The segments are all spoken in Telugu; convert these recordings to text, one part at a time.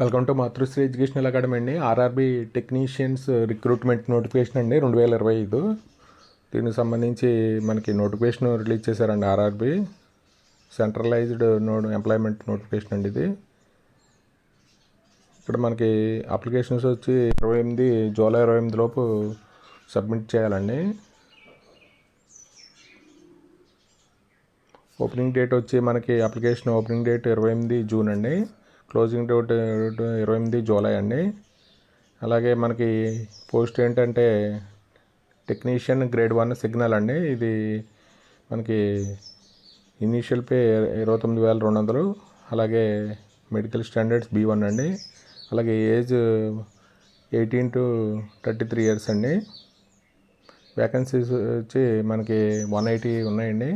Welcome to Matrusri educational academy అండి. ఆర్ఆర్బీ టెక్నీషియన్స్ రిక్రూట్మెంట్ నోటిఫికేషన్ అండి 2025. దీనికి సంబంధించి మనకి నోటిఫికేషన్ రిలీజ్ చేశారండి. ఆర్ఆర్బీ సెంట్రలైజ్డ్ ఎంప్లాయ్మెంట్ నోటిఫికేషన్ అండి ఇది. ఇక్కడ మనకి అప్లికేషన్స్ వచ్చి జూలై 28 లోపు సబ్మిట్ చేయాలండి. ఓపెనింగ్ డేట్ వచ్చి మనకి అప్లికేషన్ ఓపెనింగ్ డేట్ 28 జూన్ అండి. క్లోజింగ్ డేట్ 28 జూలై అండి. అలాగే మనకి పోస్ట్ ఏంటంటే టెక్నీషియన్ గ్రేడ్ 1 సిగ్నల్ అండి. ఇది మనకి ఇనీషియల్ పే 29,200. అలాగే మెడికల్ స్టాండర్డ్స్ B1 అండి. అలాగే ఏజ్ 18 to 33 ఇయర్స్ అండి. వేకెన్సీస్ వచ్చి మనకి 180 ఉన్నాయండి.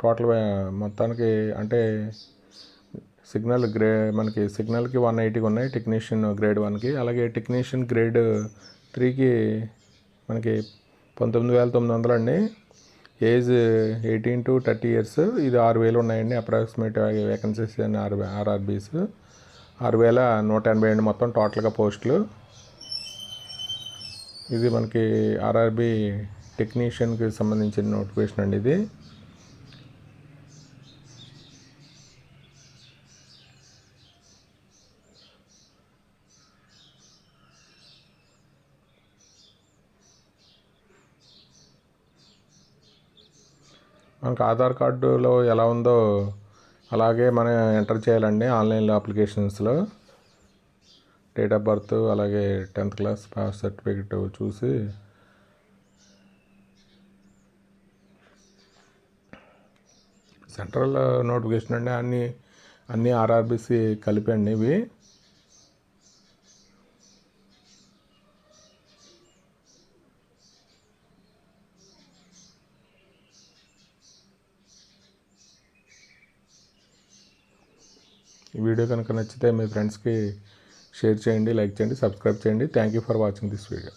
టోటల్ మొత్తానికి అంటే మనకి సిగ్నల్కి 180 ఉన్నాయి, టెక్నీషియన్ గ్రేడ్ 1కి. అలాగే టెక్నీషియన్ గ్రేడ్ 3కి మనకి 19,900 అండి. Age 18 to 30 years. ఇది 6,000 ఉన్నాయండి అప్రాక్సిమేట్ వేకెన్సీస్ అని ఆర్ఆర్బీస్. 6,182 మొత్తం టోటల్గా పోస్టులు. ఇది మనకి ఆర్ఆర్బీ టెక్నీషియన్కి సంబంధించిన నోటిఫికేషన్ అండి ఇది. మనకు ఆధార్ కార్డులో ఎలా ఉందో అలాగే మనం ఎంటర్ చేయాలండి ఆన్లైన్లో అప్లికేషన్స్లో. డేట్ ఆఫ్ బర్త్ అలాగే 10th క్లాస్ పాస్ సర్టిఫికెట్ చూసి సెంట్రల్ నోటిఫికేషన్ అండి. అన్నీ ఆర్ఆర్బీసీ కలిపి అండి ఇవి. ఈ వీడియో కనుక నచ్చితే మీ ఫ్రెండ్స్కి షేర్ చేయండి, లైక్ చేయండి, సబ్స్క్రైబ్ చేయండి. Thank you for watching this video.